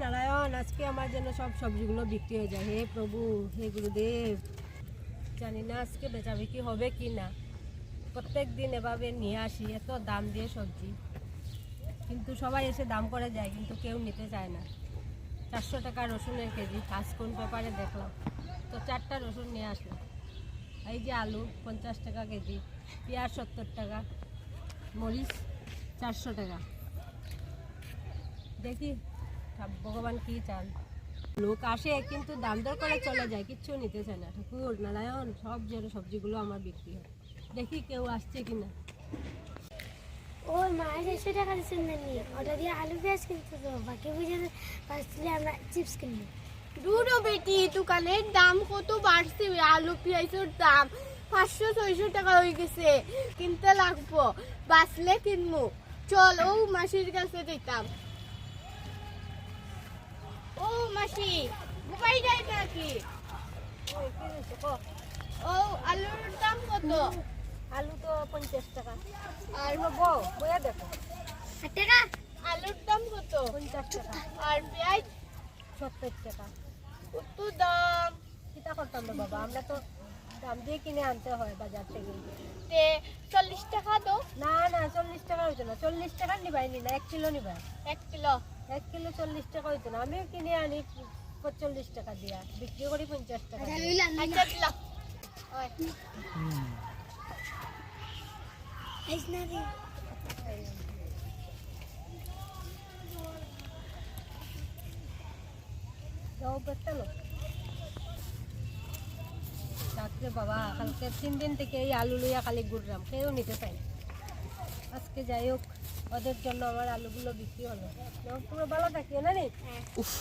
নারায়ণ, আজকে আমার জন্য সব সবজিগুলো বিক্রি হয়ে যায়। হে প্রভু, হে গুরুদেব, জানি না আজকে বেচা বিক্রি হবে কি না। প্রত্যেক দিন এভাবে নিয়ে আসি এত দাম দিয়ে সবজি, কিন্তু সবাই এসে দাম করে যায়, কিন্তু কেউ নিতে চায় না। 400 টাকা রসুনের কেজি, আজ কোন পেপারে দেখলাম, তো 4টা রসুন নিয়ে আসলাম। এই যে আলু 50 টাকা কেজি, পেঁয়াজ 70 টাকা, মরিচ 400 টাকা। দেখি ভগবান কি চান। লোক আসে কিন্তু দাম দর করে চলে যায়, কিচ্ছু নিতে চায় না। ঠাকুর নারায়ণ, সব যেন সবজিগুলো আমার বিক্রি হয়। দেখি কেউ আসছে কিনা। ওর মায়ের 100 টাকা দিচ্ছেন না নিয়ে, ওটা দিয়ে আলু পেঁয়াজ কিনতে তো বাকি বুঝে পাচ্ছিলে আমরা চিপস কিনবো। দুটো বেটি, দোকানের দাম কত বাড়ছে, আলু পেঁয়াজের দাম 500-600 টাকা হয়ে গেছে। কিনতে লাগবো, বাঁচলে কিনবো। চল ও মাসির কাছে যেতাম। ও মাসি, বুকাই যায় নাকি? ও আলুর দাম কত? আলু তো 50 টাকা। আর বইয়া দেখো, 8 টাকা। আলুর দাম কত? 50 টাকা। আর পেঁয়াজ 70 টাকা। কত দাম? কিতা করতাম না বাবা, আমরা তো দাম দিয়ে কিনে আনতে হয় বাজার থেকে। তে 40 টাকা তো। না না, 40 টাকা হইতো না। 40 টাকা নিবাইনি না, 1 কিলো নিবা। 1 কিলো। 1 কিলো 40 টাকা হইতো না। আমিও কিনে আনি 45 টাকা দিয়া, বিক্রি করি 50 টাকা দিয়া। আচ্ছা দিলা। ওই আইস না রে। যাও বেচতে লো। রাত্রে বাবা, কালকে 3 দিন থেকে এই আলু লইয়া খালি ঘুরলাম, কেউ নিতে চাই না। আজকে যাই হোক, ওদের জন্য আমার আলুগুলো বিক্রি হলো। পুরো ভালো থাকিও না রে। উফ,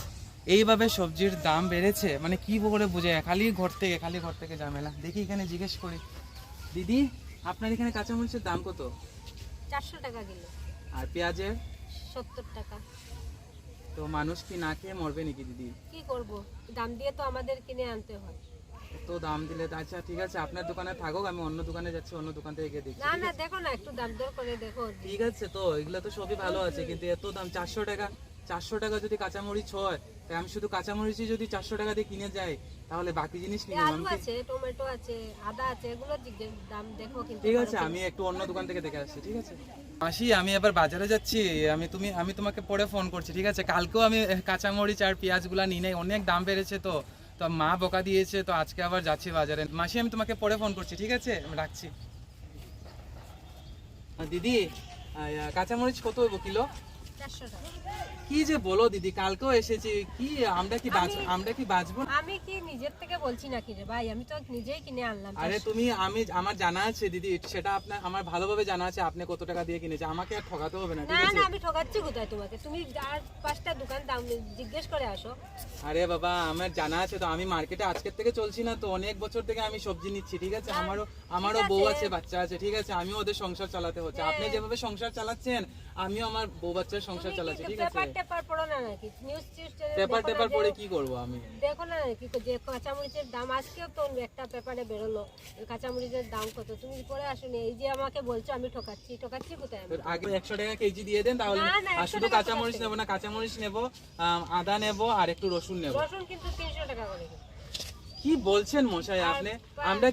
এইভাবে সবজির দাম বেড়েছে মানে কি করে বুঝে, খালি ঘর থেকে ঝামেলা। দেখি এখানে জিজ্ঞেস করি, দিদি আপনার এখানে কাঁচামরিচের দাম কত? 400 টাকা কিলো। আর পেঁয়াজের? 70 টাকা। তো মানুষ কি না খেয়ে মরবে নাকি দিদি? কি করব, দাম দিয়ে তো আমাদের কিনে আনতে হয়। তো দাম দিলে তো আচ্ছা ঠিক আছে, আপনার দোকানে থাকুক, আমি অন্য দোকানে যাচ্ছি, অন্য দোকান থেকে গিয়ে দেখছি। না না, দেখো না, একটু দাম দর করে দেখো। ঠিক আছে, তো এগুলো তো সবই ভালো আছে, কিন্তু এত দাম 400 টাকা। 400 টাকা যদি কাঁচামরিচ হয়, তাই আমি শুধু কাঁচামরিচই যদি 400 টাকা দিয়ে কিনে যাই, তাহলে বাকি জিনিস নিয়ে আলু আছে, টমেটো আছে, আদা আছে, এগুলো দাম দেখো কিন্তু। ঠিক আছে, আমি একটু অন্য দোকান থেকে দেখে আসছি। ঠিক আছে মাসি, আমি এবার বাজারে যাচ্ছি, আমি তোমাকে পরে ফোন করছি। ঠিক আছে, কালকেও আমি কাঁচামরিচ আর পেঁয়াজগুলো নিই নাই, অনেক দাম বেড়েছে। তো তো মা বকা দিয়েছে, তো আজকে আবার যাচ্ছি বাজারে। মাসি, আমি তোমাকে পরে ফোন করছি। ঠিক আছে, আমি রাখছি। দিদি, কাঁচামরিচ কত হইব কিলো? 400 টাকা। কি যে বলো দিদি, কালকেও এসেছি, কি আমরা কি বাঁচবো? আমি কি নিজের থেকে বলছি নাকি রে ভাই, আমি তো নিজেই কিনে আনলাম। আরে আমার জানা আছে দিদি, সেটা আপনার আমার ভালোভাবে জানা আছে আপনি কত টাকা দিয়ে কিনেছে, আমাকে আর ঠকাতে হবে না। না ঠিক আছে, না, আমি ঠকাচ্ছি কোথায় তোমাকে? তুমি আর 5টা দোকান দাম জিজ্ঞেস করে আসো। আরে বাবা, আমার জানা আছে তো, আমি মার্কেটে আজকের থেকে চলছি না তো, অনেক বছর থেকে আমি সবজি নিচ্ছি। ঠিক আছে, আমারও বউ আছে, বাচ্চা আছে। ঠিক আছে, আমিও ওদের সংসার চালাতে হচ্ছে। আপনি যেভাবে সংসার চালাচ্ছেন, আমিও আমার বউ বাচ্চার সংসার চালাচ্ছি। ঠিক আছে, পেপার পড়ো না নাকি? নিউজ পেপার পড়ে কি করব আমি? দেখো না নাকি যে কাঁচামরিচের দাম, আজকেও তো একটা পেপারে বেরোলো কাঁচামরিচের দাম কত। তুমি পড়ে আসোনি, এই যে আমাকে বলছো আমি ঠকাচ্ছি কোথায়? আমি আগে 100 টাকা কেজি দিয়ে দেন তাহলে। না, না, আর 100 শুধু টাকা কাঁচামরিচ নেবো না, কাঁচামরিচ নেবো, আদা নেবো, আর একটু রসুন নেবো। রসুন কিন্তু 300 টাকা করে। কি বলছেন মশাই আপনি? আমরা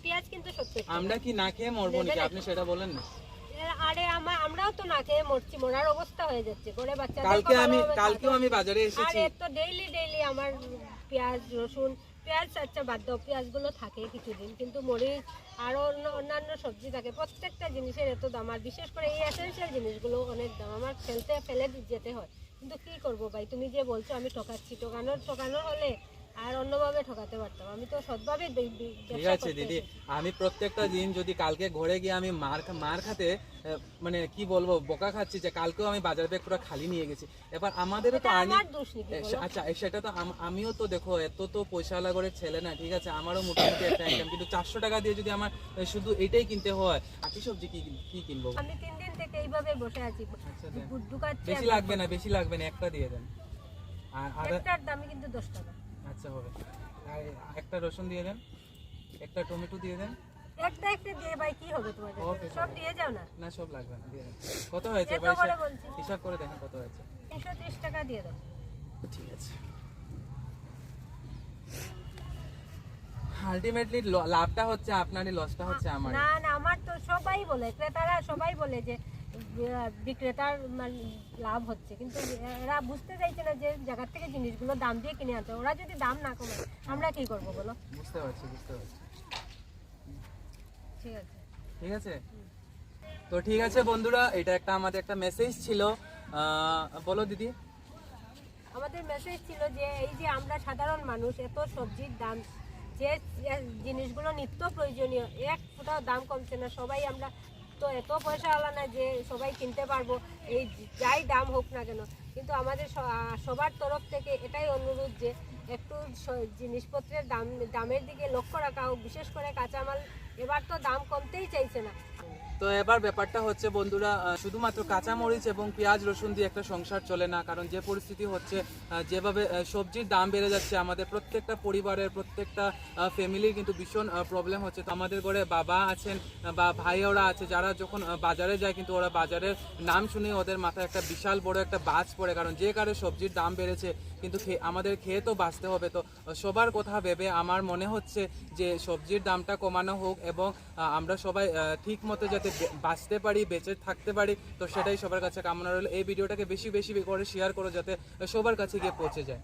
পেঁয়াজ কিন্তু 70 টাকা। আমরা কি না খেয়ে মরবো নাকি? আপনি সেটা বলেন না। আরে আমরাও তো না খেয়ে মরছি, মরার অবস্থা হয়ে যাচ্ছে করে বাচ্চা। কালকেও আমি বাজারে এসেছি। আরে তো ডেইলি আমার পেঁয়াজ রসুন, পেঁয়াজ আচ্ছা বাদ দাও, পেঁয়াজগুলো থাকে কিছুদিন, কিন্তু মরিচ আরো অন্যান্য সবজি থাকে, প্রত্যেকটা জিনিসের এত দাম। আর বিশেষ করে এই এসেন্সিয়াল জিনিসগুলো অনেক দাম, আমার ফেলে যেতে হয়। কিন্তু কি করবো ভাই, তুমি যে বলছো আমি ঠকাচ্ছি, ঠকানোর হলে আর অন্যভাবে ঠকাতে পারতাম। আমি তো সৎভাবে। ঠিক আছে দিদি, আমি প্রত্যেকটা দিন যদি কালকে ঘরে গিয়ে আমি মার খাতে মানে কি বলবো, বোকা খাচ্ছি যে কালকেও আমি বাজার ব্যাগ পুরো খালি নিয়ে গেছি। এবার আমাদেরও তো আচ্ছা সেটা তো আমিও তো দেখো, এত তো পয়সাওয়ালা করে ছেলে না। ঠিক আছে, আমারও মোটামুটি একটা ইনকাম, কিন্তু 400 টাকা দিয়ে যদি আমার শুধু এটাই কিনতে হয়, বাকি সবজি কি কিনবো? আমি 3 দিন থেকে এইভাবে বসে আছি। আচ্ছা, বেশি লাগবে না, একটা দিয়ে দেন। আর একটার দামই কিন্তু 10 টাকা। আচ্ছা হবে, আর একটা রসুন দিয়ে দেন, একটা টমেটো দিয়ে দেন। একটা দিয়ে ভাই কি হবে তোমাদের? সব দিয়ে যাও না। না, সব লাগবে না, দিয়ে দেন। কত হয়েছে? হিসাব করে দেখেন কত হয়েছে। 330 টাকা দিয়ে দাও। ঠিক আছে। আলটিমেটলি লাভটা হচ্ছে আপনারই, লসটা হচ্ছে আমার। না না, আমার তো সবাই বলে, ক্রেতারা সবাই বলে যে বিক্রেতার মানে লাভ হচ্ছে, কিন্তু এরা বুঝতে চাইছে না যে জায়গা থেকে জিনিসগুলো দাম দিয়ে কিনে আনতে। ওরা যদি দাম না কমায় আমরা কি করবো বলো? বুঝতে পারছি, বুঝতে পারছি। ঠিক আছে, ঠিক আছে, তো ঠিক আছে বন্ধুরা, এটা একটা আমাদের একটা মেসেজ ছিল। বলো দিদি। আমাদের মেসেজ ছিল যে এই যে আমরা সাধারণ মানুষ, এত সবজির দাম, যে জিনিসগুলো নিত্য প্রয়োজনীয়, এক ফোঁটাও দাম কমছে না। সবাই আমরা তো এত পয়সাওয়ালা না যে সবাই কিনতে পারবো, এই যাই দাম হোক না কেন। কিন্তু আমাদের সবার তরফ থেকে এটাই অনুরোধ যে একটু জিনিসপত্রের দামের দিকে লক্ষ্য রাখা হোক, বিশেষ করে কাঁচামাল। এবার তো দাম কমতেই চাইছে না। তো এবার ব্যাপারটা হচ্ছে বন্ধুরা, শুধুমাত্র কাঁচামরিচ এবং পেঁয়াজ রসুন দিয়ে একটা সংসার চলে না। কারণ যে পরিস্থিতি হচ্ছে, যেভাবে সবজির দাম বেড়ে যাচ্ছে, আমাদের প্রত্যেকটা পরিবারের প্রত্যেকটা ফ্যামিলির কিন্তু ভীষণ প্রবলেম হচ্ছে। তো আমাদের ঘরে বাবা আছেন বা ভাই ওরা আছে, যারা যখন বাজারে যায়, কিন্তু ওরা বাজারের নাম শুনে ওদের মাথায় একটা বিশাল বড় একটা বাজ পড়ে। কারণ যে কারণে সবজির দাম বেড়েছে, কিন্তু আমাদের খেয়ে তো বাঁচতে হবে। তো সবার কথা ভেবে আমার মনে হচ্ছে যে সবজির দামটা কমানো হোক, এবং আমরা সবাই ঠিক মতো যাতে বাঁচতে পারি, বেঁচে থাকতে পারি। তো সেটাই সবার কাছে কামনা রইল। এই ভিডিওটাকে বেশি বেশি করে শেয়ার করো, যাতে সবার কাছে গিয়ে পৌঁছে যায়।